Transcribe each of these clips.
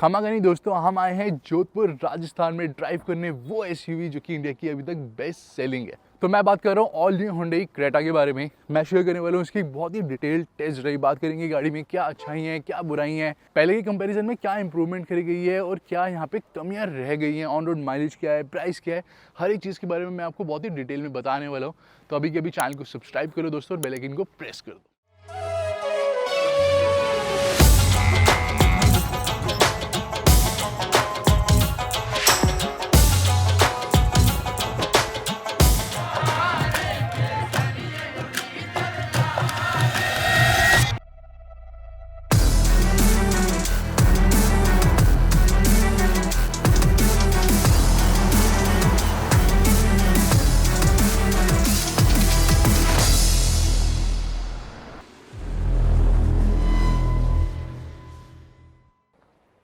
खमागा नहीं दोस्तों, हम आए हैं जोधपुर राजस्थान में ड्राइव करने वो एसयूवी जो कि इंडिया की अभी तक बेस्ट सेलिंग है। तो मैं बात कर रहा हूँ ऑल न्यू हुंडई क्रेटा के बारे में। मैं शेयर करने वाला हूँ इसकी बहुत ही डिटेल टेस्ट ड्राइव। बात करेंगे गाड़ी में क्या अच्छाई हैं, क्या बुराई हैं, पहले के कंपैरिजन में क्या इंप्रूवमेंट करी गई है और क्या यहाँ पे कमियाँ रह गई हैं, ऑन रोड माइलेज क्या है, प्राइस क्या है, हर एक चीज़ के बारे में मैं आपको बहुत ही डिटेल में बताने वाला हूँ। तो अभी के अभी चैनल को सब्सक्राइब करो दोस्तों और बेल आइकन को प्रेस कर दो।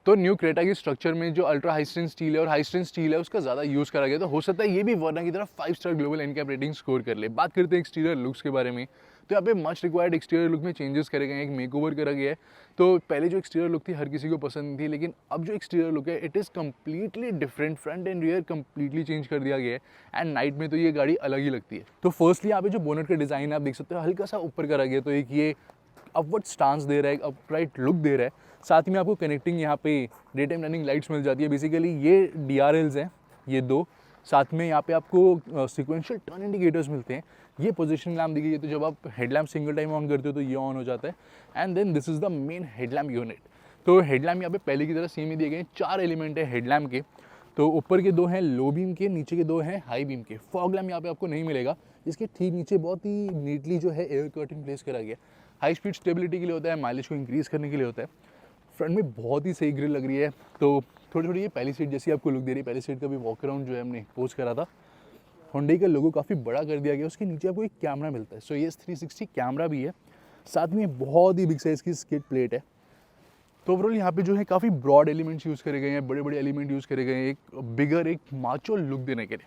तो न्यू क्रेटा की स्ट्रक्चर में जो अल्ट्रा हाई स्ट्रेंथ स्टील है और हाई स्ट्रेंथ स्टील है उसका ज़्यादा यूज़ करा गया, तो हो सकता है ये भी वर्ना की तरफ 5 star global NCAP rating score कर ले। बात करते हैं एक्सटीरियर लुक्स के बारे में, तो यहाँ पे मच रिक्वायर्ड एक्सटीरियर लुक में चेंजेस करे गए हैं, एक मेकओवर करा गया है। तो पहले जो एक्सटीरियर लुक थी हर किसी को पसंद थी, लेकिन अब जो एक्सटीरियर लुक है it is completely different. Front end rear completely change कर दिया गया है एंड नाइट में तो ये गाड़ी अलग ही लगती है। तो फर्स्टली यहाँ पे जो बोनट का डिज़ाइन आप देख सकते हो हल्का सा ऊपर करा गया, तो एक ये अपवर्ड स्टांस दे रहा है, एक अपराइट लुक दे रहा है। साथ ही में आपको कनेक्टिंग यहाँ पे डे टाइम रनिंग लाइट्स मिल जाती है। बेसिकली ये DRLs हैं ये दो। साथ में यहाँ पे आपको सिक्वेंशियल टर्न इंडिकेटर्स मिलते हैं। ये पोजीशन लैम्प दी गई है, तो जब आप हेडलैम्प सिंगल टाइम ऑन करते हो तो ये ऑन हो जाता है। And then this is the main headlamp unit. तो हेडलैम्प यहाँ पे पहले की तरह सेम ही दिए गए हैं। 4 एलिमेंट है हेडलैम्प के, तो ऊपर के 2 हैं लो बीम के, नीचे के 2 हैं हाई बीम के। फॉग लैम्प यहाँ पे आपको नहीं मिलेगा, इसके ठीक नीचे बहुत ही नीटली जो है एयर कर्टन प्लेस करा गया। हाई स्पीड स्टेबिलिटी के लिए होता है, माइलेज को इंक्रीज़ करने के लिए होता है। फ्रंट में बहुत ही सही ग्रिल लग रही है, तो थोड़ी थोड़ी ये पहली सीट जैसी आपको लुक दे रही है। पहली सीट का भी वॉक अराउंड जो है हमने पोस्ट करा था। हुंडई का लोगो काफ़ी बड़ा कर दिया गया, उसके नीचे आपको एक कैमरा मिलता है। सो ये 360 कैमरा भी है, साथ में बहुत ही बिग साइज़ की स्किड प्लेट है। तो ओवरऑल यहाँ पे जो है काफ़ी ब्रॉड एलिमेंट्स यूज़ करे गए हैं, बड़े बड़े एलिमेंट यूज़ करे गए हैं एक बिगर, एक माचो लुक देने के लिए।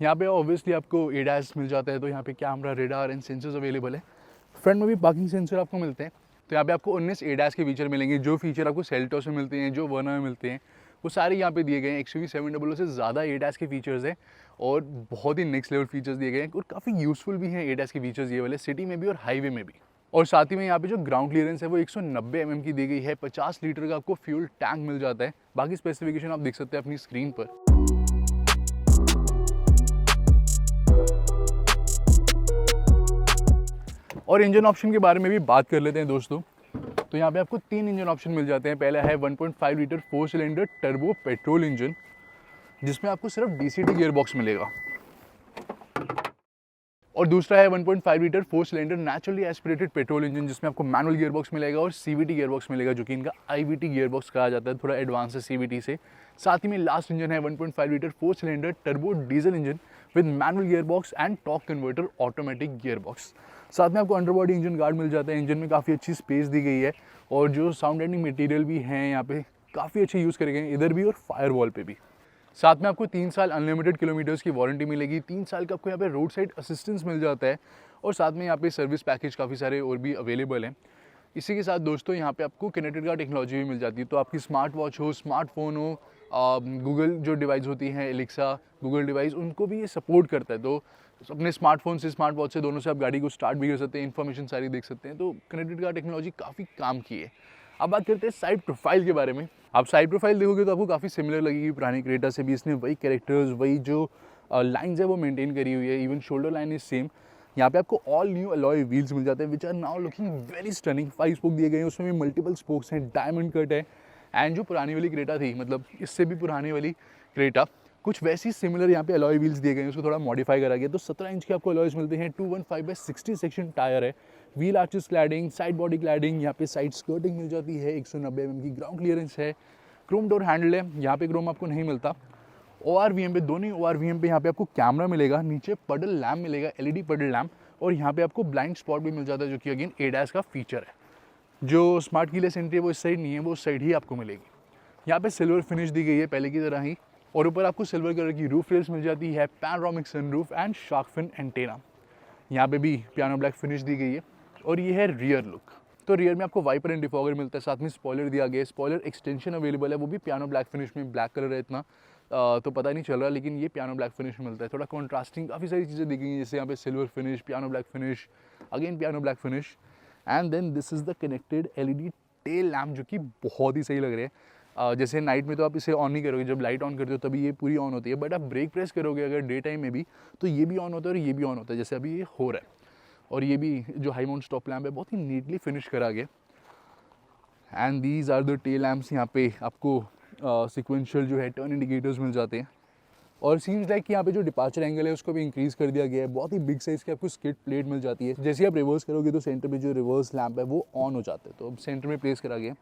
यहाँ पे ऑब्वियसली आपको ADAS मिल जाता है, तो यहाँ पे camera, radar and sensors available है। फ्रंट में भी पार्किंग सेंसर आपको मिलते हैं। तो यहाँ पे आपको 19 ADAS के फीचर मिलेंगे। जो फीचर आपको सेल्टोस में मिलते हैं, जो वर्ना में मिलते हैं, वो सारे यहाँ पे दिए गए हैं। XUV 700 से ज़्यादा ADAS के फीचर्स हैं और बहुत ही नेक्स्ट लेवल फीचर्स दिए गए हैं और काफ़ी यूज़फुल भी हैं ADAS के फीचर्स ये वाले, सिटी में भी और हाईवे में भी। और साथ ही में यहाँ पे जो ग्राउंड क्लियरेंस है वो 190 mm की दी गई है। 50 लीटर का आपको फ्यूल टैंक मिल जाता है। बाकी स्पेसिफिकेशन आप देख सकते हैं अपनी स्क्रीन पर। और इंजन ऑप्शन के बारे में भी बात कर लेते हैं दोस्तों। तो यहाँ पे आपको 3 इंजन ऑप्शन मिल जाते हैं। पहला है 1.5 litre 4 cylinder turbo petrol engine, जिसमें आपको सिर्फ DCT गियर बॉक्स मिलेगा। और दूसरा है 1.5 litre 4 cylinder naturally aspirated petrol engine, जिसमें आपको मैनुअल गियर बॉक्स मिलेगा और CVT गियर बॉक्स मिलेगा, जो कि इनका IVT गियर बॉक्स कहा जाता है, थोड़ा एडवांस है CVT से। साथ ही में लास्ट इंजन है 1.5 litre 4 cylinder turbo diesel engine with manual gear box and torque converter automatic gear box. साथ में आपको अंडरबॉडी इंजन गार्ड मिल जाता है। इंजन में काफ़ी अच्छी स्पेस दी गई है और जो साउंड एंडिंग मटेरियल भी हैं यहाँ पे काफ़ी अच्छे यूज़ करे गए हैं, इधर भी और फायर वॉल पे भी। साथ में आपको 3 साल अनलिमिटेड किलोमीटर्स की वारंटी मिलेगी। 3 साल का आपको यहाँ पे रोड साइड असिस्टेंस मिल जाता है और साथ में यहाँ पे सर्विस पैकेज काफ़ी सारे और भी अवेलेबल हैं। इसी के साथ दोस्तों यहाँ पे आपको कनेक्टेड कार टेक्नोलॉजी भी मिल जाती है। तो आपकी स्मार्ट वॉच हो, स्मार्टफोन हो, गूगल जो डिवाइस होती हैं एलेक्सा, गूगल डिवाइस, उनको भी ये सपोर्ट करता है। तो अपने स्मार्टफोन से, स्मार्ट वॉच से, दोनों से आप गाड़ी को स्टार्ट भी कर सकते हैं, इन्फॉर्मेशन सारी देख सकते हैं। तो कनेक्टेड कार टेक्नोलॉजी काफ़ी काम की है। अब बात करते हैं साइड प्रोफाइल के बारे में। आप साइड प्रोफाइल देखोगे तो आपको काफ़ी सिमिलर लगेगी पुरानी क्रेटा से भी। इसने वही कैरेक्टर्स, वही जो लाइंस है वो मेंटेन करी हुई है। Even shoulder line is same. यहाँ पे आपको ऑल न्यू अलॉय व्हील्स मिल जाते हैं which are now looking very stunning. 5 spoke दिए गए हैं, उसमें भी मल्टीपल स्पोक्स हैं, डायमंड कट है। एंड जो पुरानी वाली क्रेटा थी, मतलब इससे भी पुरानी वाली क्रेटा, कुछ वैसी सिमिलर यहाँ पे अलॉय व्हील्स दिए गए हैं, उसको थोड़ा मॉडिफाई करा गया। तो 17 इंच के आपको अलॉयज मिलते हैं। 215/60 सेक्शन टायर है। Wheel arches cladding, side body cladding, यहाँ पे साइड स्कर्टिंग मिल जाती है। 190 mm की ग्राउंड क्लियरेंस है। क्रोम डोर हैंडल है, यहाँ पे क्रोम आपको नहीं मिलता। ORVM पे, दोनों ORVM पे यहाँ पे आपको कैमरा मिलेगा, नीचे पडल लैम्प मिलेगा, LED पडल लैम्प, और यहाँ पे आपको ब्लाइंड स्पॉट भी मिल जाता है, जो कि अगेन ADAS का फीचर है। जो स्मार्ट कीलेस एंट्री है वो इस साइड नहीं है, वो उस साइड ही आपको मिलेगी। यहाँ पे सिल्वर फिनिश दी गई है पहले की तरह ही, और ऊपर आपको सिल्वर कलर की रूफ रेल्स मिल जाती है, panoramic sunroof and shark fin antenna. यहाँ पे भी पियानो ब्लैक फिनिश दी गई है। और ये है रियर लुक। तो रियर में आपको वाइपर एंड डिफॉगर मिलता है, साथ में स्पॉइलर दिया गया है, स्पॉइलर एक्सटेंशन अवेलेबल है, वो भी पियानो ब्लैक फिनिश में, ब्लैक कलर है इतना तो पता नहीं चल रहा, लेकिन ये पियानो ब्लैक फिनिश में मिलता है। थोड़ा कॉन्ट्रास्टिंग काफ़ी सारी चीज़ें दी गई हैं, जैसे यहाँ पे silver finish, piano black finish, again piano black finish. And then this is the connected LED tail lamp, जो कि बहुत ही सही लग रहे हैं। जैसे नाइट में तो आप इसे ऑन नहीं करोगे, जब लाइट ऑन करते हो तभी ये पूरी ऑन होती है, बट आप ब्रेक प्रेस करोगे अगर डे टाइम में भी तो ये भी ऑन होता है और ये भी ऑन होता है, जैसे अभी ये हो रहा है। और ये भी जो हाई माउंट स्टॉप लैम्प है बहुत ही नीटली फिनिश करा गया। And these are the tail lamps. यहाँ पे आपको सिक्वेंशियल जो है टर्न इंडिकेटर्स मिल जाते हैं, और सीन्स लाइक कि यहाँ पे जो डिपार्चर एंगल है उसको भी इंक्रीज़ कर दिया गया है। बहुत ही बिग साइज़ की आपको स्किड प्लेट मिल जाती है, जैसे आप रिवर्स करोगे तो सेंटर में जो रिवर्स लैम्प है वो ऑन हो जाता है, तो अब सेंटर में प्लेस करा गया।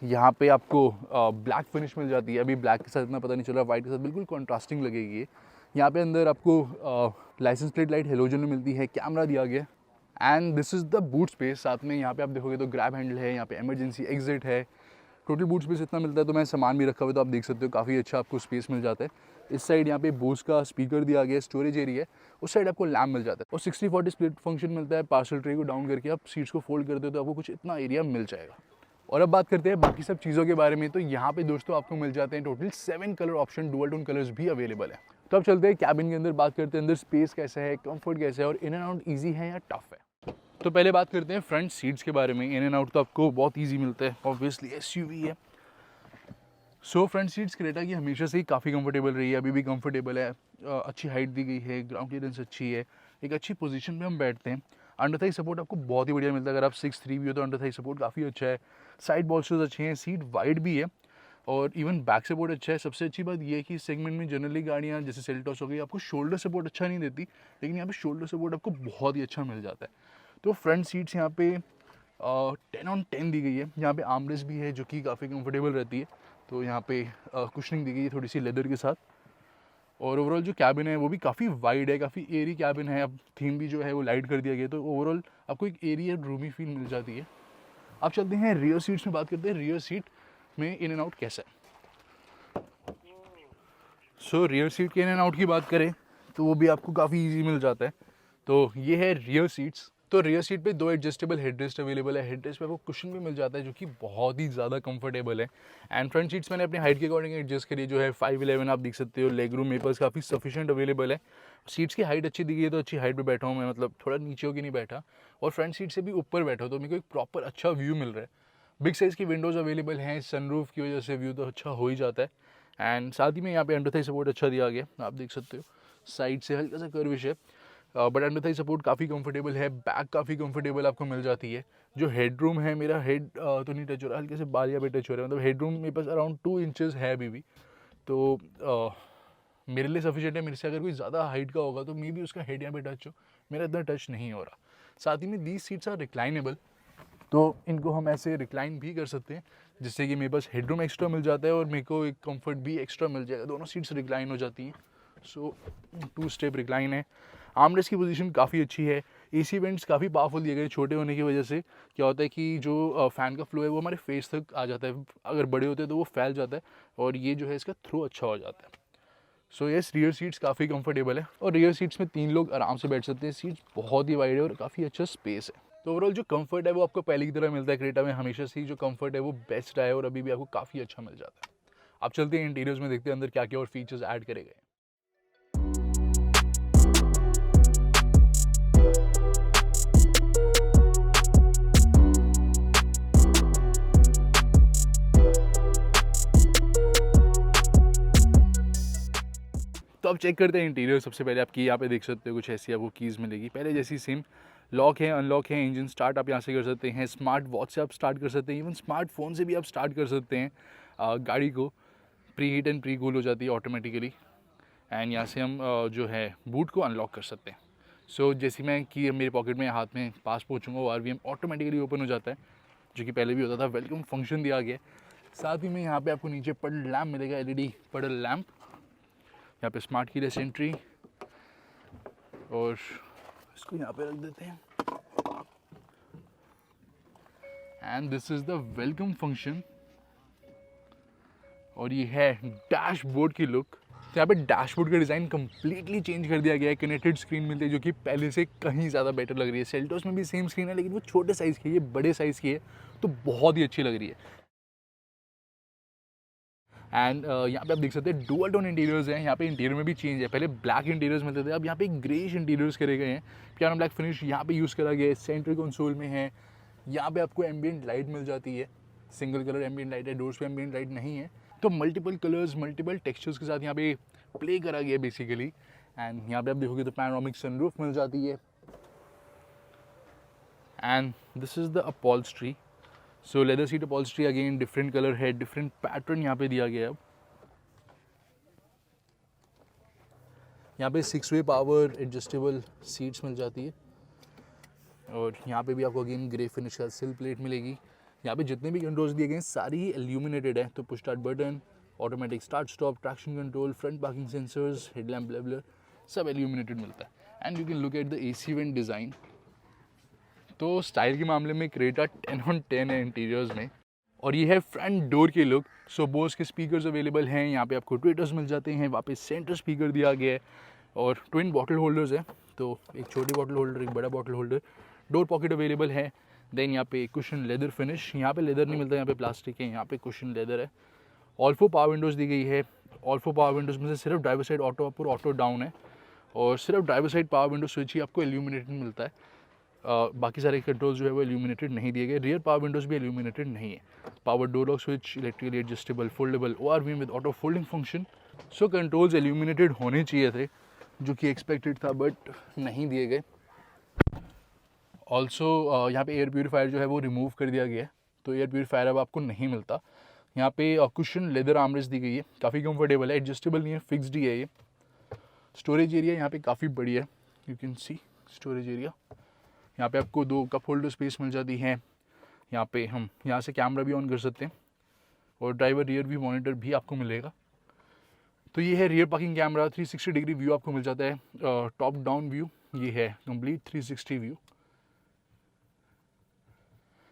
यहाँ पे आपको ब्लैक फिनिश मिल जाती है, अभी ब्लैक के साथ इतना पता नहीं चल रहा, वाइट के साथ बिल्कुल कॉन्ट्रास्टिंग लगेगी ये। यहाँ पे अंदर आपको लाइसेंस प्लेट लाइट हेलोजन में मिलती है, कैमरा दिया गया। And this is the boot space. साथ में यहाँ पे आप देखोगे तो ग्रैब हैंडल है, यहाँ पे इमरजेंसी एग्जिट है। टोटल बूट स्पेस इतना मिलता है, तो मैं सामान भी रखा हुआ है तो आप देख सकते हो काफ़ी अच्छा आपको स्पेस मिल जाता है। इस साइड यहाँ पे बोस का स्पीकर दिया गया है, स्टोरेज एरिया है, उस साइड आपको लैम्प मिल जाता है, और 60-40 स्प्लिट फंक्शन मिलता है। पार्सल ट्रे को डाउन करके आप सीट्स को फोल्ड करते हो तो आपको कुछ इतना एरिया मिल जाएगा। और अब बात करते हैं बाकी सब चीज़ों के बारे में, तो यहाँ पे दोस्तों आपको मिल जाते हैं total 7 colour option, dual tone colours भी अवेलेबल है। तो अब चलते हैं कैबिन के अंदर, बात करते हैं अंदर स्पेस कैसा है, कंफर्ट कैसा है, और इन एंड आउट ईजी है या टफ है। तो पहले बात करते हैं फ्रंट सीट्स के बारे में। इन एंड आउट तो आपको बहुत ईजी मिलता है, ऑब्वियसली SUV है। सो फ्रंट सीट्स क्रेटा की हमेशा से ही काफ़ी कंफर्टेबल रही है, अभी भी कंफर्टेबल है। अच्छी हाइट दी गई है, ग्राउंड क्लियरेंस अच्छी है, एक अच्छी पोजीशन पे हम बैठते हैं। अंडर थाई सपोर्ट आपको बहुत ही बढ़िया मिलता है, अगर आप 6'3" भी हो तो अंडर थाई सपोर्ट काफ़ी अच्छा है। साइड बॉल्स्टर्स अच्छे हैं, सीट वाइड भी है, और इवन बैक सपोर्ट अच्छा है। सबसे अच्छी बात यह है कि इस सेगमेंट में जनरली गाड़ियाँ जैसे सेल्टॉस हो गई आपको शोल्डर सपोर्ट अच्छा नहीं देती, लेकिन यहाँ पे शोल्डर सपोर्ट आपको बहुत ही अच्छा मिल जाता है। तो फ्रंट सीट्स यहाँ पे 10/10 दी गई है। यहाँ पे आर्मरेस्ट भी है जो कि काफ़ी कंफर्टेबल रहती है, तो यहाँ पे कुशनिंग दी गई है थोड़ी सी लेदर के साथ। और ओवरऑल जो कैबिन है वो भी काफ़ी वाइड है, काफ़ी एरी कैबिन है। अब थीम भी जो है वो लाइट कर दिया गया, तो ओवरऑल आपको एक एरी और रूमी फील मिल जाती है। अब चलते हैं रियर सीट्स में, बात करते हैं रियर सीट में इन एंड आउट कैसा है। सो रियर सीट के इन एंड आउट की बात करें तो वो भी आपको काफ़ी ईजी मिल जाता है। तो ये है रियर सीट्स। तो रियर सीट पे 2 एडजस्टेबल हेडरेस्ट अवेलेबल है। हेडरेस्ट पे आपको कुशन भी मिल जाता है जो कि बहुत ही ज़्यादा कंफर्टेबल है। एंड फ्रंट सीट्स मैंने अपनी हाइट के अकॉर्डिंग एडजस्ट करी, जो है 5'11" आप देख सकते हो। लेग रूम मेरे पास काफ़ी सफिशिएंट अवेलेबल है। सीट्स की हाइट अच्छी दी गई है, तो अच्छी हाइट पे बैठा हूँ मैं, मतलब थोड़ा नीचे होकर नहीं बैठा, और फ्रंट सीट से भी ऊपर बैठा हूँ, तो मेरे को एक प्रॉपर अच्छा व्यू मिल रहा है। बिग साइज़ की विंडोज़ अवेलेबल हैं, सनरूफ की वजह से व्यू तो अच्छा हो ही जाता है। एंड साथ ही में यहाँ पे अंडर थाई सपोर्ट अच्छा दिया गया, आप देख सकते हो। साइड से हल्का सा कर्विश है, बट अंडर थाई सपोर्ट काफ़ी कंफर्टेबल है। बैक काफ़ी कंफर्टेबल आपको मिल जाती है। जो हेड रूम है, मेरा हेड तो नहीं टच हो रहा, हल्के से बालिया पे टच हो रहा है, मतलब हेड रूम मेरे पास अराउंड 2 इंचेस है अभी भी, तो मेरे लिए सफिशिएंट है। मेरे से अगर कोई ज़्यादा हाइट का होगा तो मे भी उसका हेड यहाँ पे टच हो, मेरा इतना टच नहीं हो रहा। साथ ही में दीज सीट्स आर रिक्लाइनेबल, तो इनको हम ऐसे रिक्लाइन भी कर सकते हैं, जिससे कि मेरे पास हेडरूम एक्स्ट्रा मिल जाता है और मेरे को एक कंफर्ट भी एक्स्ट्रा मिल जाएगा। दोनों सीट्स रिक्लाइन हो जाती हैं। सो 2 स्टेप रिक्लाइन है। आर्मरेस्ट की पोजीशन काफ़ी अच्छी है। AC वेंट्स काफ़ी पावरफुल दिए गए, छोटे होने की वजह से क्या होता है कि जो फ़ैन का फ्लो है वो हमारे फेस तक आ जाता है, अगर बड़े होते हैं तो वो फैल जाता है, और ये जो है इसका थ्रो अच्छा हो जाता है। सो यस, रियर सीट्स काफ़ी कंफर्टेबल है, और रियर सीट्स में 3 लोग आराम से बैठ सकते हैं। सीट्स बहुत ही वाइड है और काफ़ी अच्छा स्पेस है। तो ओवरऑल जो कंफर्ट है वो आपको पहले की तरह मिलता है। क्रेटा में हमेशा से ही जो कंफर्ट है वो बेस्ट रहा है, और अभी भी आपको काफ़ी अच्छा मिल जाता है। अब चलते हैं इंटीरियर्स में, देखते हैं अंदर क्या क्या और फीचर्स ऐड करे गए। तो अब चेक करते हैं इंटीरियर। सबसे पहले आपकी यहाँ पे देख सकते हो कुछ ऐसी आपको कीज़ मिलेगी, पहले जैसी सेम लॉक है, अनलॉक है, इंजन स्टार्ट आप यहाँ से कर सकते हैं, स्मार्ट वॉच से आप स्टार्ट कर सकते हैं, इवन स्मार्टफोन से भी आप स्टार्ट कर सकते हैं। गाड़ी को pre heat and pre cool हो जाती है ऑटोमेटिकली। एंड यहाँ से हम जो है बूट को अनलॉक कर सकते हैं। सो जैसे मैं कि मेरे पॉकेट में हाथ में पास पहुँचूँगा, वो RVM ऑटोमेटिकली ओपन हो जाता है, जो कि पहले भी होता था। वेलकम फंक्शन दिया गया है। साथ ही में यहाँ पे आपको नीचे पडल लैम्प मिलेगा, LED पडल लैम्प। यहाँ पे स्मार्ट कीलेस एंट्री, और इसको यहाँ पे रख देते हैं। And this is the welcome function, और ये है डैशबोर्ड की लुक। तो यहाँ पे डैशबोर्ड का डिज़ाइन कम्प्लीटली चेंज कर दिया गया है, कनेक्टेड स्क्रीन मिलती है जो कि पहले से कहीं ज़्यादा बेटर लग रही है। सेल्टोस में भी सेम स्क्रीन है लेकिन वो छोटे साइज़ की है, ये बड़े साइज़ की है, तो बहुत ही अच्छी लग रही है। एंड यहाँ पे आप देख सकते हैं डुअल टोन इंटीरियर्स हैं। यहाँ पे इंटीरियर में भी चेंज है, पहले ब्लैक इंटीरियर्स मिलते थे, अब यहाँ पे ग्रेइश इंटीरियर्स करे गए हैं। पियानो ब्लैक फिनिश यहाँ पे यूज़ करा गया है, सेंटर कंसोल में है। यहाँ पे आपको एम्बियंट लाइट मिल जाती है, सिंगल कलर एम्बियंट लाइट है, डोर्स पे एम्बियंट लाइट नहीं है। तो मल्टीपल कलर्स मल्टीपल टेक्सचर्स के साथ यहाँ पे प्ले करा गया है बेसिकली। एंड यहाँ पे आप देखोगे तो पैनोरामिक सनरूफ मिल जाती है। And this is the upholstery. So leather seat upholstery again different colour है, डिफरेंट पैटर्न यहाँ पे दिया गया है। अब यहाँ पे 6 वे पावर एडजस्टेबल सीट्स मिल जाती है और यहाँ पे भी आपको अगेन ग्रे फिनिश का सिल प्लेट मिलेगी। यहाँ पे जितने भी कंट्रोल्स दिए गए हैं सारी ही एल्यूमिनेटेड है, तो push start button, automatic start stop, traction control, front parking sensors, headlamp leveller, सब एल्यूमिनेटेड मिलता है। And you can look at the AC vent design. तो स्टाइल के मामले में क्रेटा 10/10 है इंटीरियर्स में। और ये है फ्रंट डोर की लुक। सो बोस के स्पीकर्स अवेलेबल हैं, यहाँ पे आपको ट्विटर्स मिल जाते हैं, वहाँ पे सेंटर स्पीकर दिया गया है और ट्विन बॉटल होल्डर्स हैं, तो एक छोटी बॉटल होल्डर एक बड़ा bottle holder. Door pocket available है। देन यहाँ पे कुशन लेदर फिनिश, यहाँ पे लेदर नहीं मिलता, यहाँ पे प्लास्टिक है, यहाँ पे कुशन लेदर है। ऑल 4 पावर विंडोज़ दी गई है। ऑल 4 पावर विंडोज़ में से सिर्फ ड्राइवर साइड ऑटो अप और ऑटो डाउन है और सिर्फ driver side power window switch ही आपको एल्यूमिनेटेड मिलता है। बाकी सारे कंट्रोल्स जो है वो एल्यूमिनेटेड नहीं दिए गए। रियर पावर विंडोज़ भी एल्यूमिनेटेड नहीं है। Power door lock switch, electrically adjustable foldable ORVM with auto folding function. So controls illuminated होने चाहिए थे, जो कि एक्सपेक्टेड था बट नहीं दिए गए। ऑल्सो यहाँ पे एयर प्यूरीफायर जो है वो रिमूव कर दिया गया है, तो एयर प्यूरीफायर अब आपको नहीं मिलता। यहाँ पे कुशन लेदर आर्मरेस्ट दी गई है, काफ़ी कंफर्टेबल है, एडजस्टेबल नहीं है, फिक्स्ड ही है ये। स्टोरेज एरिया यहाँ पे काफ़ी बड़ी है, you can see storage area. यहाँ पे आपको 2 कप होल्डर स्पेस मिल जाती है। यहाँ पे हम यहाँ से कैमरा भी ऑन कर सकते हैं और ड्राइवर रियर व्यू मॉनिटर भी आपको मिलेगा। तो ये है rear parking camera, 360 degree view आपको मिल जाता है। टॉप डाउन व्यू ये है, complete 360 view.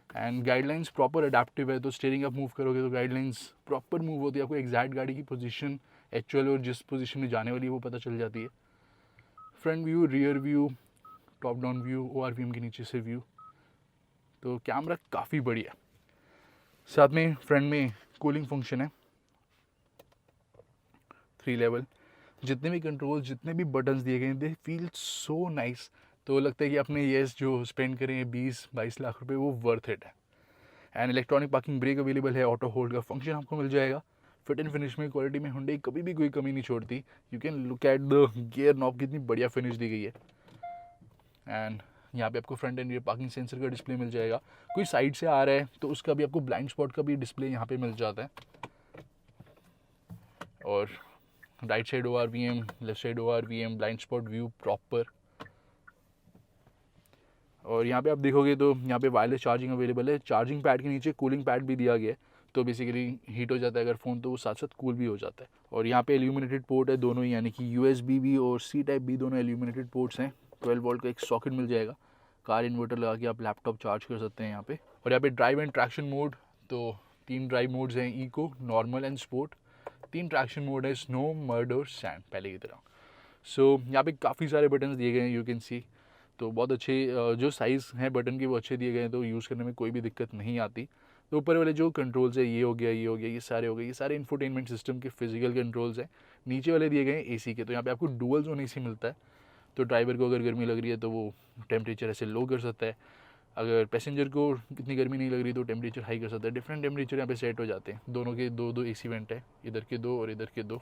And guidelines proper adaptive है, तो स्टीयरिंग आप मूव करोगे तो गाइडलाइंस प्रॉपर मूव होती है, आपको एग्जैक्ट गाड़ी की पोजीशन एक्चुअल और जिस पोजीशन में जाने वाली है वो पता चल जाती है। Front view, rear view, top down view, ORVM के नीचे से व्यू, तो कैमरा काफ़ी बढ़िया। साथ में फ्रंट में कूलिंग फंक्शन है, 3 लेवल। जितने भी कंट्रोल, जितने भी बटन्स दिए गए हैं, दे फील सो नाइस। तो लगता है कि अपने येस जो स्पेंड करें 20-22 लाख रुपए वो वर्थ इट है। And electronic parking brake available है, ऑटो होल्ड का फंक्शन आपको मिल जाएगा। फिट एंड फिनिश में क्वालिटी में हुंडई कभी भी कोई कमी नहीं छोड़ती। You can look at the gear knob, कितनी बढ़िया फिनिश दी गई है। एंड यहाँ पे आपको front end rear parking sensor का डिस्प्ले मिल जाएगा। कोई साइड से आ रहा है तो उसका भी आपको ब्लाइंड स्पॉट का भी डिस्प्ले यहाँ पे मिल जाता है। और right side ORVM, left side ORVM, blind spot view proper. और यहाँ पे आप देखोगे तो यहाँ पे वायरलेस चार्जिंग अवेलेबल है। चार्जिंग पैड के नीचे कूलिंग पैड भी दिया गया है, तो बेसिकली हीट हो जाता है अगर फ़ोन तो वो साथ साथ कूल भी हो जाता है। और यहाँ पे एल्यूमिनेटेड पोर्ट है दोनों ही, यानी कि USB भी और C टाइप भी दोनों एल्यूमिनेटेड पोर्ट्स हैं। 12 वोल्ट का एक सॉकेट मिल जाएगा, कार इन्वर्टर लगा के आप लैपटॉप चार्ज कर सकते हैं यहाँ पे। और यहाँ पे ड्राइव एंड ट्रैक्शन मोड, तो 3 ड्राइव मोड्स हैं, eco, normal and sport. 3 traction mode है, स्नो, मड और सैंड पहले की तरह। सो यहाँ पे काफ़ी सारे बटन्स दिए गए हैं, यू कैन सी। तो बहुत अच्छे जो साइज़ हैं बटन के वो अच्छे दिए गए हैं, तो यूज़ करने में कोई भी दिक्कत नहीं आती। तो ऊपर वाले जो कंट्रोल्स है, ये हो गया, ये हो गया, ये सारे हो गए, ये सारे इंफोटेनमेंट सिस्टम के फिजिकल कंट्रोल्स हैं। नीचे वाले दिए गए हैं AC के, तो यहाँ पे आपको डुअल जोन AC मिलता है। तो ड्राइवर को अगर गर्मी लग रही है तो वो टेम्परेचर ऐसे लो कर सकता है, अगर पैसेंजर को कितनी गर्मी नहीं लग रही तो टेम्परेचर हाई कर सकता है। डिफरेंट टेम्परेचर यहाँ पे सेट हो जाते हैं। दोनों के 2 AC वेंट है, इधर के 2 और इधर के 2।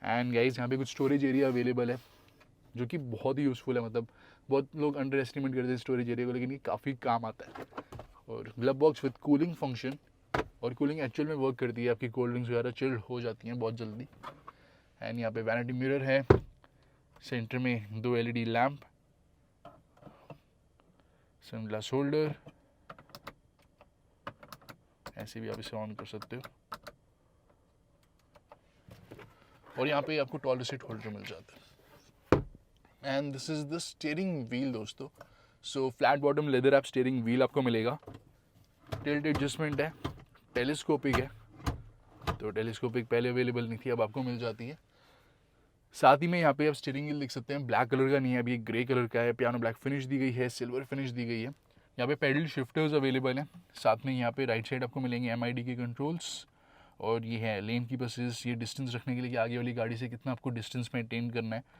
एंड गाइस यहाँ पे कुछ स्टोरेज एरिया अवेलेबल है जो कि बहुत ही यूज़फुल है। मतलब बहुत लोग अंडर एस्टिमेट करते हैं स्टोरेज एरिया को, लेकिन ये काफ़ी काम आता है। और glove box with cooling function, और कूलिंग एक्चुअल में वर्क करती है, आपकी कोल्ड ड्रिंक्स वगैरह चिल्ड हो जाती हैं बहुत जल्दी। एंड यहाँ पे वैनिटी मिरर है, सेंटर में 2 LED लैम्प, सनग्लास होल्डर, ऐसे भी आप इसे ऑन कर सकते हो। और यहाँ पे आपको टॉल सीट होल्डर मिल जाता है। And this is the steering wheel दोस्तों। सो फ्लैट बॉटम लेदर ऐप स्टीयरिंग व्हील आपको मिलेगा। टिल्ट एडजस्टमेंट है, टेलीस्कोपिक है, तो टेलीस्कोपिक पहले अवेलेबल नहीं थी, अब आपको मिल जाती है। साथ ही में यहाँ पे आप स्टीयरिंग व्हील देख सकते हैं, ब्लैक कलर का नहीं है, अभी ग्रे कलर का है। पियानो ब्लैक फिनिश दी गई है, सिल्वर फिनिश दी गई है। यहाँ पे पैडल शिफ्टर्स अवेलेबल हैं। साथ में यहाँ पे राइट साइड आपको मिलेंगे MID के कंट्रोल्स, और ये है लेन की बसेस, ये डिस्टेंस रखने के लिए कि आगे वाली गाड़ी से कितना आपको डिस्टेंस मेंटेन करना है।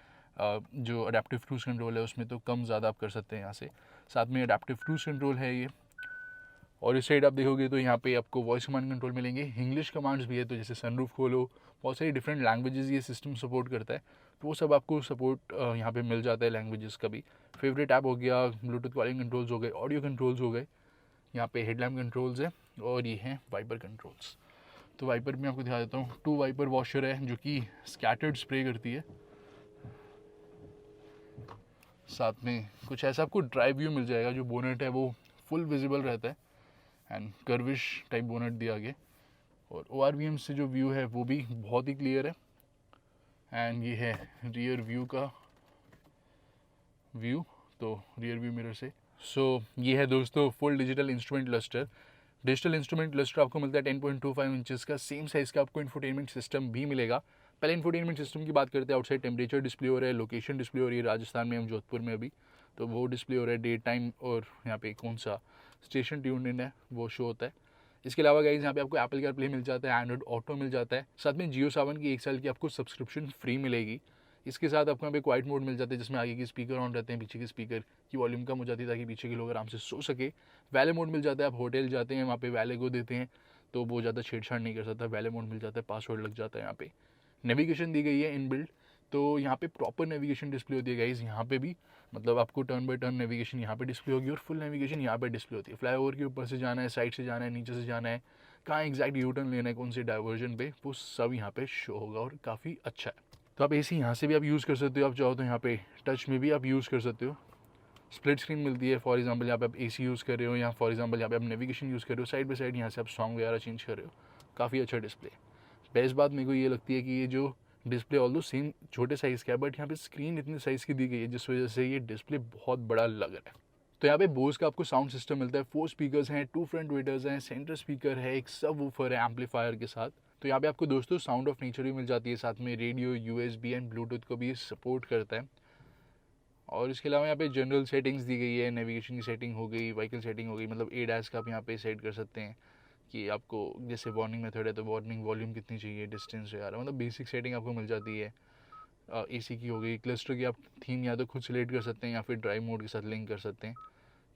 जो अडेप्टिव क्रूज कंट्रोल है उसमें तो कम ज़्यादा आप कर सकते हैं यहाँ से। साथ में अडेप्टिव क्रूज कंट्रोल है ये। और इस साइड आप देखोगे तो यहाँ पे आपको वॉइस कमांड कंट्रोल मिलेंगे, इंग्लिश कमांड्स भी है, तो जैसे सनरूफ खोलो, बहुत सारी डिफरेंट लैंग्वेजेस ये सिस्टम सपोर्ट करता है, तो वो सब आपको सपोर्ट यहाँ पे मिल जाता है लैंग्वेजेस का भी। फेवरेट ऐप हो गया, ब्लूटूथ कॉलिंग कंट्रोल्स हो गए, ऑडियो कंट्रोल्स हो गए, यहाँ पे हेडलैम्प कंट्रोल्स है, और ये हैं वाइपर कंट्रोल्स। तो वाइपर भी आपको दिखा देता हूँ। 2 वाइपर वॉशर है जो कि स्कैटर्ड स्प्रे करती है। साथ में कुछ ऐसा आपको ड्राइव व्यू मिल जाएगा, जो बोनेट है वो फुल विजिबल रहता है एंड कर्विश टाइप बोनेट दिया आगे। और ORVM से जो व्यू है वो भी बहुत ही क्लियर है। एंड ये है रियर व्यू का व्यू, तो रियर व्यू मिरर से। सो ये है दोस्तों full digital instrument cluster. Digital instrument cluster आपको मिलता है 10.25 इंचेस का, सेम साइज़ का आपको इंफोटेनमेंट सिस्टम भी मिलेगा। पहले इंफोटेनमेंट सिस्टम की बात करते हैं। आउटसाइड टेम्परेचर डिस्प्ले हो रहा है, लोकेशन डिस्प्ले हो रही है, राजस्थान में हम जोधपुर में अभी, तो वो डिस्प्ले हो रहा है, डे टाइम, और यहाँ पे कौन सा स्टेशन ट्यून इन है वो शो होता है। इसके अलावा गाइस यहाँ पे आपको एप्पल कारप्ले मिल जाता है, एंड्रॉइड ऑटो मिल जाता है, साथ में जियो सावन की 1 साल की आपको सब्सक्रिप्शन फ्री मिलेगी। इसके साथ आपको यहाँ पे क्वाइट मोड मिल जाता है, जिसमें आगे के स्पीकर ऑन रहते हैं, पीछे के स्पीकर की वॉल्यूम कम हो जाती है ताकि पीछे के लोग आराम से सो सके। वैले मोड मिल जाता है, आप होटल जाते हैं वहाँ पे वैले को देते हैं तो वो ज़्यादा छेड़छाड़ नहीं कर सकता, वैले मोड मिल जाता है, पासवर्ड लग जाता है। यहाँ पे नेविगेशन दी गई है इनबिल्ट, तो यहाँ पे प्रॉपर नेविगेशन डिस्प्ले होती है गाइस। यहाँ पे भी मतलब आपको टर्न बाय टर्न नेविगेशन यहाँ पे डिस्प्ले होगी, और फुल नेविगेशन यहाँ पे डिस्प्ले होती है। फ्लाईओवर के ऊपर से जाना है, साइड से जाना है, नीचे से जाना है, कहाँ एग्जैक्ट यू टर्न लेना है, कौन से डाइवर्जन पे, वो सब यहाँ पे शो होगा और काफ़ी अच्छा है। तो आप AC यहाँ से भी आप यूज़ कर सकते हो, आप चाहो तो यहाँ पे टच में भी आप यूज़ कर सकते हो। स्प्लिट स्क्रीन मिलती है, फॉर एग्जांपल यहाँ पे आप AC यूज़ कर रहे हो, या फॉर एग्जांपल यहाँ पे आप नेविगेशन यूज़ कर रहे हो, साइड बाय साइड यहाँ से आप सॉन्ग वगैरह चेंज कर रहे हो। काफ़ी अच्छा डिस्प्ले। बेस्ट बात मेरे को ये लगती है कि ये जो डिस्प्ले ऑल्दो सेम छोटे साइज़ का है, बट यहाँ पे स्क्रीन इतनी साइज़ की दी गई है जिस वजह से ये डिस्प्ले बहुत बड़ा लग रहा है। तो यहाँ पे बोस का आपको साउंड सिस्टम मिलता है, 4 स्पीकर्स हैं, 2 फ्रंट वेटर्स हैं, सेंटर स्पीकर है, एक सब वूफर है एम्पलीफायर के साथ। तो यहाँ पे आपको दोस्तों साउंड ऑफ नेचर भी मिल जाती है, साथ में रेडियो, USB एंड ब्लूटूथ को भी सपोर्ट करता है। और इसके अलावा यहाँ पे जनरल सेटिंग्स दी गई है, नेविगेशन की सेटिंग हो गई, व्हीकल सेटिंग हो गई, मतलब ADAS का आप यहाँ पे सेट कर सकते हैं कि आपको जैसे वार्निंग मेथड है तो वार्निंग वॉल्यूम कितनी चाहिए, डिस्टेंस है, मतलब बेसिक सेटिंग आपको मिल जाती है। AC की हो गई, क्लस्टर की आप थीम या तो खुद सेलेक्ट कर सकते हैं या फिर ड्राइव मोड के साथ लिंक कर सकते हैं,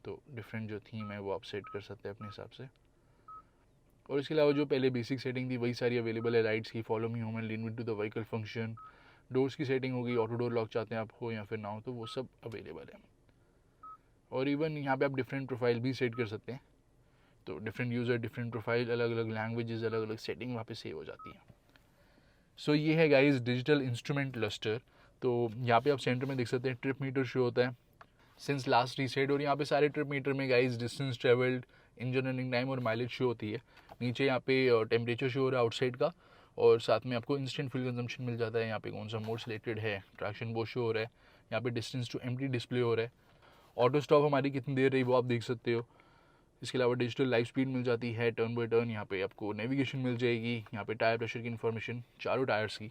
तो डिफरेंट जो थीम है वो आप सेट कर सकते हैं अपने हिसाब से। और इसके अलावा जो पहले बेसिक सेटिंग थी वही सारी अवेलेबल है, लाइट्स की, follow me home and lean with two the vehicle function, doors की सेटिंग हो गई, ऑटो डोर लॉक चाहते हैं आप हो या फिर ना हो तो वो सब अवेलेबल है। और इवन यहाँ पे आप डिफरेंट प्रोफाइल भी सेट कर सकते हैं, तो डिफरेंट यूज़र, डिफरेंट प्रोफाइल, अलग अलग लैंग्वेजेस, अलग अलग सेटिंग वहाँ पे सेव हो जाती है। सो ये है गाइस डिजिटल इंस्ट्रूमेंट क्लस्टर। तो यहाँ पे आप सेंटर में देख सकते हैं ट्रिप मीटर शो होता है सिंस लास्ट रीसेट, और यहाँ पे सारे ट्रिप मीटर में guys distance travelled, engine running time और माइलेज शो होती है। नीचे यहाँ पे टेम्परेचर शो हो रहा है आउटसाइड का, और साथ में आपको इंस्टेंट फ्यूल कंजम्पशन मिल जाता है, यहाँ पे कौन सा मोड सिलेक्टेड है, ट्रैक्शन वो शो हो रहा है, यहाँ पे डिस्टेंस टू एम्प्टी डिस्प्ले हो रहा है, ऑटो स्टॉप हमारी कितनी देर रही वो आप देख सकते हो। इसके अलावा डिजिटल लाइव स्पीड मिल जाती है, टर्न बाय टर्न यहाँ पे आपको नेविगेशन मिल जाएगी, यहाँ पे टायर प्रेशर की इन्फॉर्मेशन चारों टायर्स की।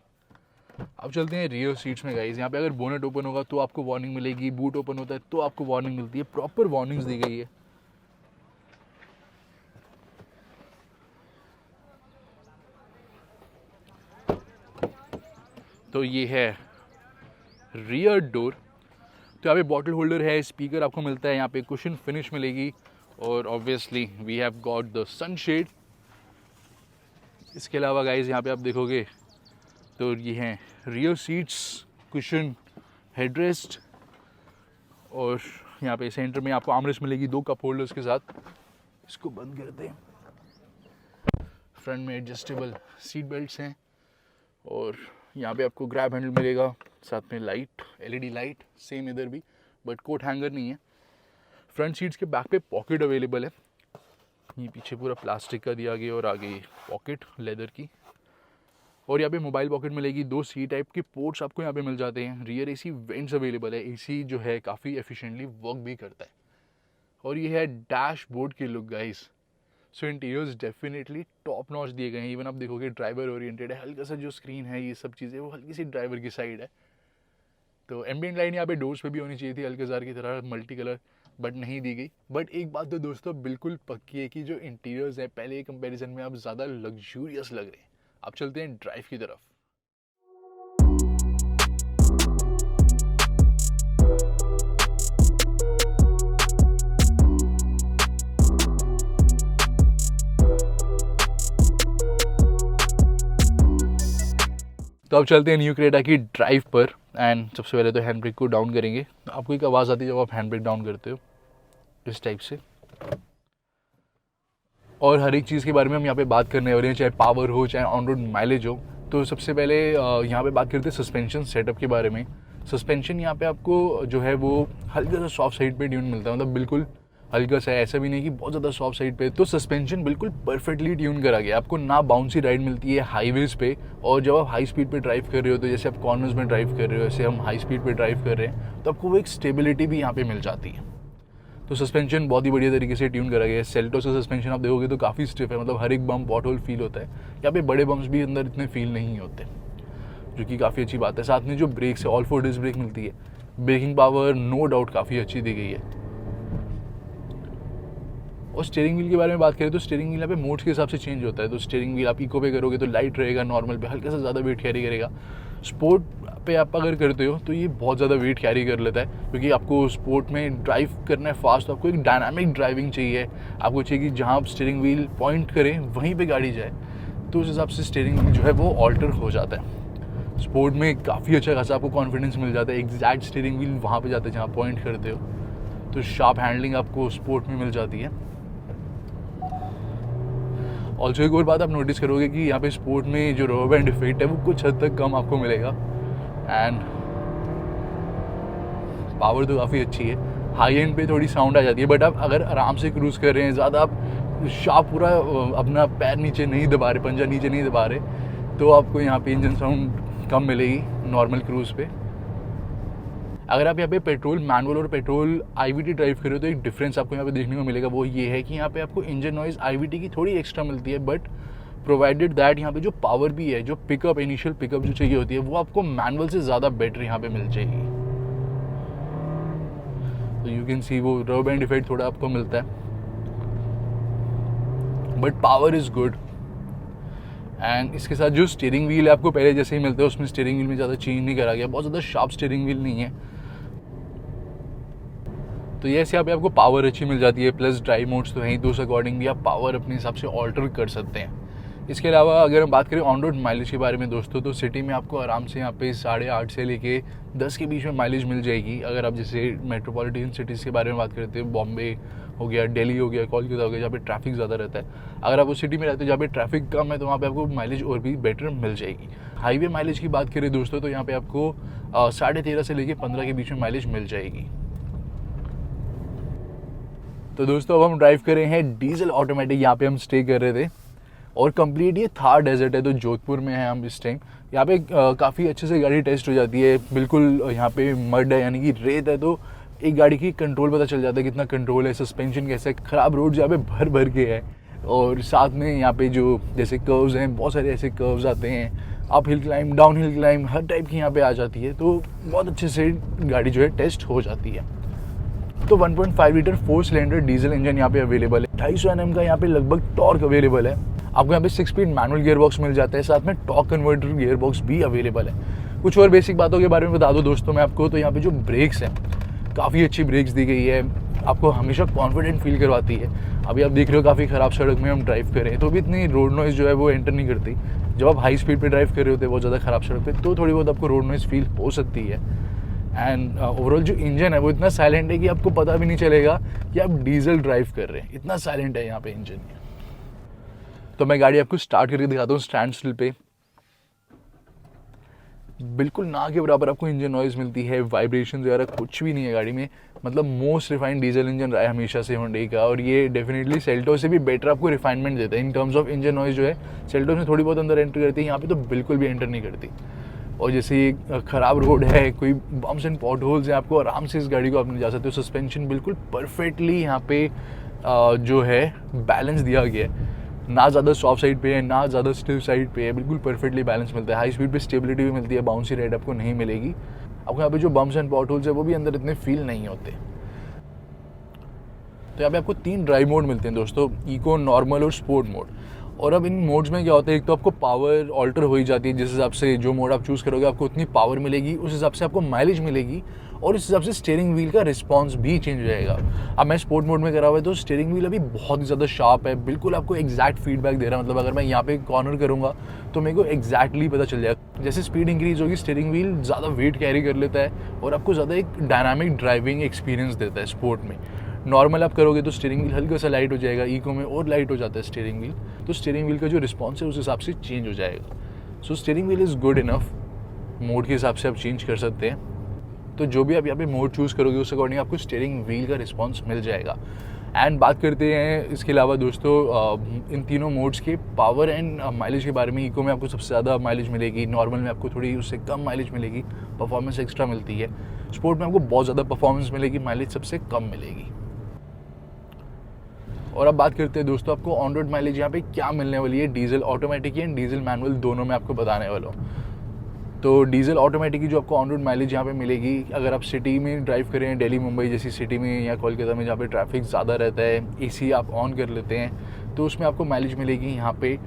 अब चलते हैं रियर सीट्स में गाइस। यहाँ पे अगर बोनेट ओपन होगा तो आपको वार्निंग मिलेगी, बूट ओपन होता है तो आपको वार्निंग मिलती है, प्रॉपर वार्निंग्स दी गई है। तो ये है रियर डोर। तो यहाँ पे बॉटल होल्डर है, स्पीकर आपको मिलता है, यहाँ पे कुशन फिनिश मिलेगी, और obviously we have got the sunshade. इसके अलावा गाइस यहाँ पे आप देखोगे तो ये हैं रियर सीट्स, कुशन, हेडरेस्ट, और यहाँ पे सेंटर में आपको आर्मरेस्ट मिलेगी 2 कप होल्डर्स के साथ। इसको बंद करते हैं। फ्रंट में एडजस्टेबल सीट बेल्ट्स हैं, और यहाँ पे आपको ग्रैब हैंडल मिलेगा, साथ में लाइट, LED लाइट सेम इधर भी, बट कोट हैंगर नहीं है। फ्रंट सीट्स के बैक पे पॉकेट अवेलेबल है, ये पीछे पूरा प्लास्टिक का दिया गया और आगे पॉकेट लेदर की। और यहाँ पे मोबाइल पॉकेट मिलेगी, 2 C टाइप के पोर्ट्स आपको यहाँ पे मिल जाते हैं। रियर AC वेंट्स अवेलेबल है, AC जो है काफ़ी एफिशिएंटली वर्क भी करता है। और ये है डैशबोर्ड की लुक गाइस। सो इंटीरियर्स डेफिनेटली टॉप नॉच दिए गए हैं। इवन आप देखोगे ड्राइवर ओरिएंटेड है, हल्का सा जो स्क्रीन है ये सब चीज़ें वो हल्की सी ड्राइवर की साइड है। तो एम्बिएंट लाइट यहाँ पे डोर्स पे भी होनी चाहिए थी अल्काज़ार की तरह मल्टी कलर, बट नहीं दी गई। बट एक बात तो दोस्तों बिल्कुल पक्की है कि जो इंटीरियर्स हैं पहले के कंपैरिजन में अब ज़्यादा लग्जूरियस लग रहे हैं। आप चलते हैं ड्राइव की तरफ। तो अब चलते हैं न्यू क्रेटा की ड्राइव पर। एंड सबसे पहले तो हैंड ब्रेक को डाउन करेंगे। आपको एक आवाज़ आती है जब आप हैंड ब्रेक डाउन करते हो, इस टाइप से। और हर एक चीज़ के बारे में हम यहाँ पे बात करने वाले हैं, चाहे पावर हो चाहे ऑन रोड माइलेज हो। तो सबसे पहले यहाँ पे बात करते हैं सस्पेंशन सेटअप के बारे में। सस्पेंशन यहाँ पे आपको जो है वो हल्का सा सॉफ्ट साइड पे ट्यून मिलता है, मतलब बिल्कुल हल्का सा, ऐसा भी नहीं कि बहुत ज़्यादा सॉफ्ट साइड पे। तो सस्पेंशन बिल्कुल परफेक्टली ट्यून करा गया। आपको ना बाउंसी राइड मिलती है हाईवेज़ पे, और जब आप हाई स्पीड पे ड्राइव कर रहे हो, तो जैसे आप कॉर्नर्स में ड्राइव कर रहे हो, जैसे हम हाई स्पीड पे ड्राइव कर रहे हैं, तो आपको वो एक स्टेबिलिटी भी यहाँ पे मिल जाती है। तो सस्पेंशन बहुत ही बढ़िया तरीके से ट्यून करा गया है। सेल्टोस का सस्पेंशन आप देखोगे तो काफ़ी स्टिफ है, मतलब हर एक बम्प पॉट होल फील होता है। यहाँ पे बड़े बम्प्स भी अंदर इतने फील नहीं होते, जो कि काफ़ी अच्छी बात है। साथ में जो ब्रेक्स है, ऑल 4 डिस्क ब्रेक मिलती है। ब्रेकिंग पावर नो डाउट काफ़ी अच्छी दी गई है। और स्टीयरिंग व्हील के बारे में बात करें तो स्टीयरिंग व्हील यहाँ पे मोड्स के हिसाब से चेंज होता है। तो स्टीयरिंग व्हील आप इको पे करोगे तो लाइट रहेगा, नॉर्मल पे हल्का सा ज़्यादा वेट कैरी करेगा। स्पोर्ट पे आप अगर करते हो तो ये बहुत ज़्यादा वेट कैरी कर लेता है, क्योंकि आपको स्पोर्ट में ड्राइव करना है फास्ट, तो आपको एक डायनामिक ड्राइविंग चाहिए। आपको चाहिए कि जहाँ आप स्टीयरिंग व्हील पॉइंट करें वहीं पर गाड़ी जाए, तो उस हिसाब से स्टीयरिंग व्हील जो है वो ऑल्टर हो जाता है। स्पोर्ट में काफ़ी अच्छा खासा आपको कॉन्फिडेंस मिल जाता है। एग्जैक्ट स्टीयरिंग व्हील वहाँ पे जाता है जहाँ पॉइंट करते हो, तो शार्प हैंडलिंग आपको स्पोर्ट में मिल जाती है। ऑल्सो एक और बात आप नोटिस करोगे कि यहाँ पे स्पोर्ट में जो रबर बैंड इफेक्ट है वो कुछ हद तक कम आपको मिलेगा। एंड पावर तो काफ़ी अच्छी है। हाई एंड पे थोड़ी साउंड आ जाती है, बट आप अगर आराम से क्रूज़ कर रहे हैं, ज़्यादा आप शार्प पूरा अपना पैर नीचे नहीं दबा रहे, पंजा नीचे नहीं दबा रहे, तो आपको यहाँ पे इंजन साउंड कम मिलेगी नॉर्मल क्रूज़ पे। अगर आप यहाँ पे पेट्रोल मैनुअल और पेट्रोल आईवीटी ड्राइव कर रहे हो तो एक डिफरेंस आपको यहाँ पे देखने को मिलेगा। वो ये है कि यहाँ पे आपको इंजन नॉइज़ आईवीटी की थोड़ी एक्स्ट्रा मिलती है, बट प्रोवाइडेड दैट यहाँ पे जो पावर भी है, जो पिकअप, इनिशियल पिकअप जो चाहिए होती है, वो आपको मैनुअल से ज़्यादा बेटर यहाँ पे मिल जाएगी। तो यू कैन सी वो रबर बैंड इफेक्ट थोड़ा आपको मिलता है, but power is good. And इसके साथ जो स्टीयरिंग व्हील है आपको पहले जैसे ही मिलता है, उसमें स्टीयरिंग व्हील में ज़्यादा चेंज नहीं करा गया, बहुत ज़्यादा शार्प स्टीयरिंग व्हील नहीं है। तो ये ऐसे यहाँ पे आपको पावर अच्छी मिल जाती है, प्लस ड्राइव मोड्स तो हैं, तो उस अकॉर्डिंग भी आप पावर अपने हिसाब से ऑल्टर कर सकते हैं। इसके अलावा अगर हम बात करें ऑन रोड माइलेज के बारे में दोस्तों, तो सिटी में आपको आराम से यहाँ पे 8.5 से लेके 10 के बीच में माइलेज मिल जाएगी। अगर आप जैसे मेट्रोपॉलिटन सिटीज़ के बारे में बात करते हैं, बॉम्बे हो गया, दिल्ली हो गया, कोलकाता हो गया, जहाँ पे ट्रैफिक ज़्यादा रहता है, अगर आप उस सिटी में रहते हो जहाँ पे ट्रैफिक कम है, तो वहाँ पे आपको माइलेज और भी बेटर मिल जाएगी। हाईवे माइलेज की बात करें दोस्तों, तो यहाँ पे आपको 13.5 से लेके 15 के बीच में माइलेज मिल जाएगी। तो दोस्तों अब हम ड्राइव कर रहे हैं डीजल ऑटोमेटिक, यहाँ पे हम स्टे कर रहे थे, और कंप्लीट ये थार डेजर्ट है, तो जोधपुर में है हम इस टाइम। यहाँ पे काफ़ी अच्छे से गाड़ी टेस्ट हो जाती है। बिल्कुल यहाँ पे मड है, यानी कि रेत है, तो एक गाड़ी की कंट्रोल पता चल जाता है कितना कंट्रोल है, सस्पेंशन कैसा है। ख़राब रोड यहाँ पे भर भर के है, और साथ में यहाँ पे जो जैसे कर्व्स हैं, बहुत सारे ऐसे कर्व्स आते हैं, up hill climb, down hill climb, हर टाइप की यहाँ पे आ जाती है, तो बहुत अच्छे से गाड़ी जो है टेस्ट हो जाती है। तो 1.5 लीटर 4 सिलेंडर डीजल इंजन यहाँ पे अवेलेबल है। 250 Nm का यहाँ पे लगभग टॉर्क अवेलेबल है। आपको यहाँ पे 6 स्पीड मैनुअल गियर बॉक्स मिल जाता है, साथ में टॉर्क कन्वर्टर गियर बॉक्स भी अवेलेबल है। कुछ और बेसिक बातों के बारे में बता दूं दोस्तों मैं आपको, तो यहाँ पे जो ब्रेक्स हैं, काफ़ी अच्छी ब्रेक्स दी गई है, आपको हमेशा कॉन्फिडेंट फील करवाती है। अभी आप देख रहे हो काफ़ी ख़राब सड़क में हम ड्राइव कर रहे हैं, तो भी इतनी रोड नॉइज़ जो है वो एंटर नहीं करती। जब आप हाई स्पीड पर ड्राइव कर रहे होते हैं बहुत ज़्यादा ख़राब सड़क पर, तो थोड़ी बहुत आपको रोड नॉइज़ फील हो सकती है। एंड ओवरऑल जो इंजन है वो इतना साइलेंट है कि आपको पता भी नहीं चलेगा कि आप डीजल ड्राइव कर रहे हैं, इतना साइलेंट है यहाँ पे इंजन। तो मैं गाड़ी आपको स्टार्ट करके दिखाता हूँ स्टैंड स्टिल पे। बिल्कुल ना के बराबर आपको इंजन नॉइज़ मिलती है, वाइब्रेशन वगैरह कुछ भी नहीं है गाड़ी में। मतलब मोस्ट रिफाइंड डीजल इंजन रहा है हमेशा से हुंडई का, और ये डेफिनेटली सेल्टो से भी बेटर आपको रिफाइनमेंट देता है in terms of engine noise. जो है सेल्टो में थोड़ी बहुत अंदर एंटर करती है, यहाँ पे तो बिल्कुल भी एंटर नहीं करती। और जैसे ख़राब रोड है, कोई बम्प्स एंड पॉट होल्स हैं, आपको आराम से इस गाड़ी को आप नहीं जा सकते हो। सस्पेंशन बिल्कुल परफेक्टली यहाँ पे जो है बैलेंस दिया गया है, ना ज़्यादा सॉफ्ट साइड पे है ना ज़्यादा स्टिफ साइड पे है, बिल्कुल परफेक्टली बैलेंस मिलता है। हाई स्पीड पे स्टेबिलिटी भी मिलती है, बाउंसी राइड आपको नहीं मिलेगी। आपको यहाँ पे जो बम्प्स एंड पॉट होल्स है वो भी अंदर इतने फील नहीं होते। तो यहाँ पे आपको 3 ड्राइव मोड मिलते हैं दोस्तों, इको, नॉर्मल और स्पोर्ट मोड। और अब इन मोड्स में क्या होता है, एक तो आपको पावर ऑल्टर हो ही जाती है, जिस हिसाब से जो मोड आप चूज़ करोगे आपको उतनी पावर मिलेगी, उस हिसाब से आपको माइलेज मिलेगी, और इस हिसाब से स्टीयरिंग व्हील का रिस्पॉन्स भी चेंज हो जाएगा। अब मैं स्पोर्ट मोड में करा हुआ है तो स्टीयरिंग व्हील अभी बहुत ही ज़्यादा शार्प है, बिल्कुल आपको एग्जैक्ट फीडबैक दे रहा है। मतलब अगर मैं यहाँ पे कॉर्नर करूँगा तो मेरे को एग्जैक्टली पता चल जाएगा। जैसे स्पीड इंक्रीज होगी स्टीयरिंग व्हील ज़्यादा वेट कैरी कर लेता है और आपको ज़्यादा एक डायनामिक ड्राइविंग एक्सपीरियंस देता है स्पोर्ट में। नॉर्मल आप करोगे तो स्टीयरिंग व्हील हल्का सा लाइट हो जाएगा, इको में और लाइट हो जाता है स्टीयरिंग व्हील, तो स्टीयरिंग व्हील का जो रिस्पॉन्स है उस हिसाब से चेंज हो जाएगा। So steering wheel is good enough, mode के हिसाब से आप चेंज कर सकते हैं। तो जो भी आप यहाँ पे मोड चूज़ करोगे उस अकॉर्डिंग आपको स्टीयरिंग व्हील का रिस्पॉन्स मिल जाएगा। एंड बात करते हैं इसके अलावा दोस्तों इन तीनों मोड्स के पावर एंड माइलेज के बारे में। इको में आपको सबसे ज़्यादा माइलेज मिलेगी, नॉर्मल में आपको थोड़ी उससे कम माइलेज मिलेगी, परफॉर्मेंस एक्स्ट्रा मिलती है। स्पोर्ट में आपको बहुत ज़्यादा परफॉर्मेंस मिलेगी, माइलेज सबसे कम मिलेगी। और अब बात करते हैं दोस्तों आपको ऑन रोड माइलेज यहाँ पे क्या मिलने वाली है, diesel automatic and diesel manual दोनों में आपको बताने वाला हूँ। तो डीजल ऑटोमेटिक की जो आपको ऑन रोड माइलेज यहाँ पे मिलेगी, अगर आप सिटी में ड्राइव करें, दिल्ली मुंबई जैसी सिटी में या कोलकाता में जहाँ पे ट्रैफिक ज़्यादा रहता है, एसी आप ऑन कर लेते हैं, तो उसमें आपको माइलेज मिलेगी यहाँ पे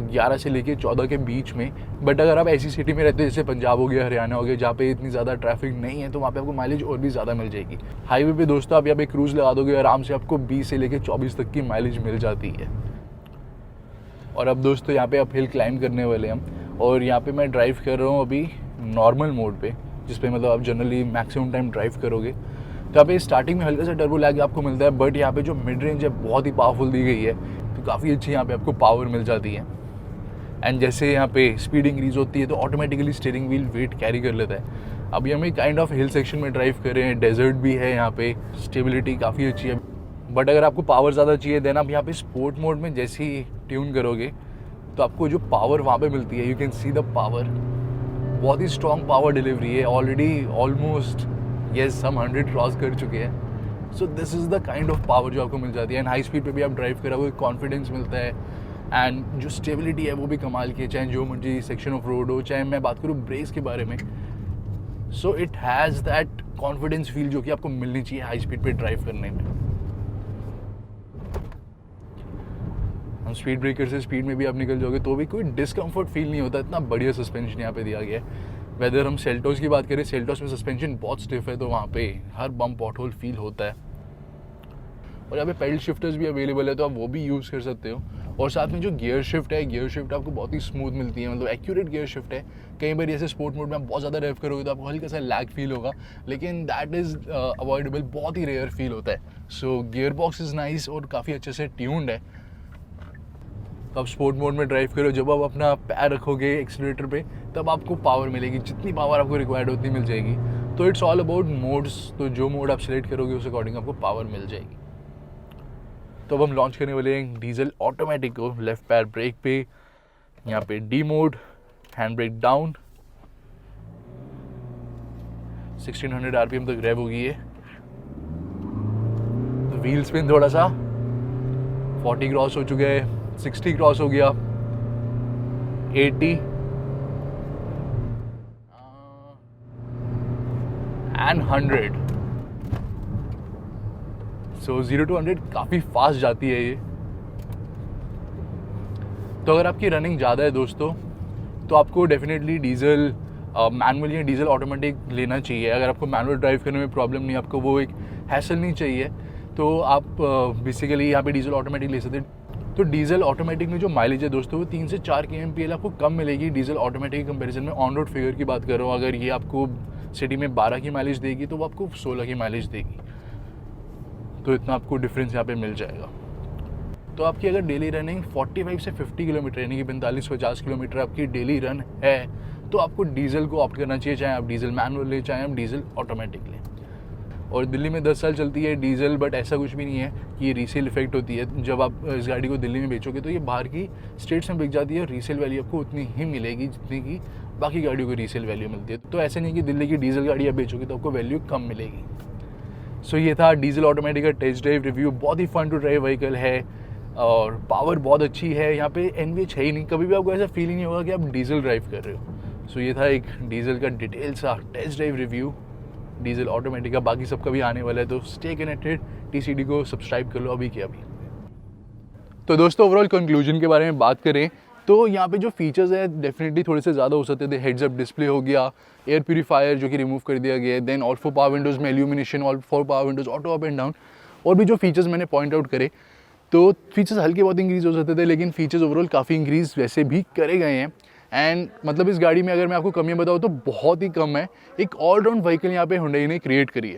11 से लेके 14 के बीच में। बट अगर आप ऐसी सिटी में रहते हैं जैसे पंजाब हो गया, हरियाणा हो गया, जहाँ पे इतनी ज़्यादा ट्रैफिक नहीं है, तो वहाँ पे आपको माइलेज और भी ज़्यादा मिल जाएगी। हाईवे पे दोस्तों आप यहाँ पे क्रूज़ लगा दोगे, आराम से आपको 20 से लेके 24 तक की माइलेज मिल जाती है। और अब दोस्तों यहाँ पे आप हिल क्लाइंब करने वाले हैं, और यहाँ पे मैं ड्राइव कर रहा हूँ अभी नॉर्मल मोड पे, जिस पे मतलब आप जनरली मैक्सिमम टाइम ड्राइव करोगे। तो यहाँ पे स्टार्टिंग में हल्का सा टर्बो लैग आपको मिलता है, बट यहाँ पे जो मिड रेंज है बहुत ही पावरफुल दी गई है, तो काफ़ी अच्छी यहाँ पे आपको पावर मिल जाती है। एंड जैसे यहाँ पे स्पीड इंक्रीज होती है तो automatically steering wheel wait carry कर लेता है। अभी हम एक काइंड ऑफ हिल सेक्शन में ड्राइव कर रहे हैं, डेजर्ट भी है यहाँ पे, स्टेबिलिटी काफ़ी अच्छी है। बट अगर आपको पावर ज़्यादा चाहिए देन आप यहाँ पे स्पोर्ट मोड में जैसे ही ट्यून करोगे तो आपको जो पावर वहाँ पे मिलती है, you can see the power, बहुत ही स्ट्रॉन्ग पावर डिलीवरी है। ऑलरेडी ऑलमोस्ट यस हम 100 क्रॉस कर चुके हैं। So this is the kind of power जो आपको मिल जाती है। एंड हाई स्पीड पे भी आप ड्राइव करोगे, कॉन्फिडेंस मिलता है, एंड जो स्टेबिलिटी है वो भी कमाल की है, चाहे जो मर्जी सेक्शन ऑफ रोड हो, चाहे मैं बात करूँ ब्रेक्स के बारे में। So it has that confidence feel जो कि आपको मिलनी चाहिए हाई स्पीड पे ड्राइव करने में। हम स्पीड ब्रेकर से स्पीड में भी आप निकल जाओगे तो भी कोई डिस्कम्फर्ट फील नहीं होता, इतना बढ़िया सस्पेंशन यहाँ पे दिया गया है। वेदर हम सेल्टोस की बात करें, सेल्टोस में सस्पेंशन बहुत स्टिफ है, तो वहाँ पे हर बम्प पॉट होल फील होता है। और यहाँ पे पेडल शिफ्टर्स भी अवेलेबल है, तो आप वो भी यूज़ कर सकते हो। और साथ में जो गियर शिफ्ट है, गियर शिफ्ट आपको बहुत ही स्मूथ मिलती है, मतलब एक्यूरेट गियर शिफ्ट है। कई बार ऐसे स्पोर्ट मोड में आप बहुत ज़्यादा ड्राइव करोगे तो आपको हल्का सा लैग फील होगा, लेकिन दैट इज़ अवॉइडेबल, बहुत ही रेयर फील होता है। सो गियर बॉक्स इज़ नाइस और काफ़ी अच्छे से ट्यून्ड है। तो आप स्पोर्ट मोड में ड्राइव करो, जब आप अपना पैर रखोगे एक्सीलरेटर पे तब आपको पावर मिलेगी, जितनी पावर आपको रिक्वायर्ड होती मिल जाएगी। तो इट्स ऑल अबाउट मोड्स, तो जो मोड आप सेलेक्ट करोगे उस अकॉर्डिंग आपको पावर मिल जाएगी। तो अब हम लॉन्च करने वाले हैं डीजल ऑटोमेटिक को। लेफ्ट पैर ब्रेक पे, यहाँ पे D mode, hand brake down, 1600 RPM तक रेव होगी ये। तो व्हील स्पिन थोड़ा सा 40 क्रॉस हो चुके हैं, 60 क्रॉस हो गया, 80 एंड 100। सो 0 to 100 काफ़ी फास्ट जाती है ये। तो अगर आपकी रनिंग ज़्यादा है दोस्तों तो आपको डेफिनेटली डीजल मैनुअल या डीजल ऑटोमेटिक लेना चाहिए। अगर आपको मैनुअल ड्राइव करने में प्रॉब्लम नहीं, आपको वो एक हैसल नहीं चाहिए, तो आप बेसिकली यहाँ पे डीजल ऑटोमेटिक ले सकते हैं। तो डीजल ऑटोमेटिक में जो माइलेज है दोस्तों वो 3 से 4 kmpl आपको कम मिलेगी डीजल ऑटोमेटिक के कंपैरिजन में। ऑन रोड फिगर की बात कर रहा हूँ, अगर ये आपको सिटी में 12 की माइलेज देगी तो वो आपको 16 की माइलेज देगी, तो इतना आपको डिफरेंस यहाँ पे मिल जाएगा। तो आपकी अगर डेली रनिंग 45 से 50 किलोमीटर यानी कि 45-50 किलोमीटर आपकी डेली रन है तो आपको डीजल को ऑप्ट करना चाहिए, चाहे आप डीजल मैनुअल लें चाहे आप डीजल ऑटोमेटिक लें। और दिल्ली में 10 साल चलती है डीजल, बट ऐसा कुछ भी नहीं है कि ये रीसेल इफेक्ट होती है। जब आप इस गाड़ी को दिल्ली में बेचोगे तो ये बाहर की स्टेट्स में बिक जाती है और रीसेल वैल्यू आपको उतनी ही मिलेगी जितनी की बाकी गाड़ियों को रीसेल वैल्यू मिलती है। तो ऐसा नहीं कि दिल्ली की डीजल गाड़ी आप बेचोगे तो आपको वैल्यू कम मिलेगी। सो ये था डीजल ऑटोमेटिक का टेस्ट ड्राइव रिव्यू। बहुत ही फन टू ड्राइव व्हीकल है और पावर बहुत अच्छी है। यहाँ पे NVH है ही नहीं, कभी भी आपको ऐसा फील ही नहीं होगा कि आप डीजल ड्राइव कर रहे हो। सो ये था एक डीजल का डिटेल सा test drive review diesel automatic का। बाकी सबका भी आने वाला है, तो स्टे कनेक्टेड। TCD को सब्सक्राइब कर लो अभी के अभी। तो दोस्तों ओवरऑल कंक्लूजन के बारे में बात करें तो यहाँ पे जो फीचर्स है डेफिनेटली थोड़े से ज़्यादा हो सकते थे। हेड्स अप डिस्प्ले हो गया, एयर प्यूरीफायर जो कि रिमूव कर दिया गया है, then all four power windows में illumination, all four power windows, auto up and down, और भी जो फीचर्स मैंने पॉइंट आउट करे, तो फीचर्स हल्के बहुत इंक्रीज हो सकते थे, लेकिन फीचर्स ओवरऑल काफ़ी इंक्रीज वैसे भी करे गए हैं। एंड मतलब इस गाड़ी में अगर मैं आपको कमियां बताऊँ तो बहुत ही कम है। एक ऑलराउंड व्हीकल यहाँ पे हुंडई ने क्रिएट करी है।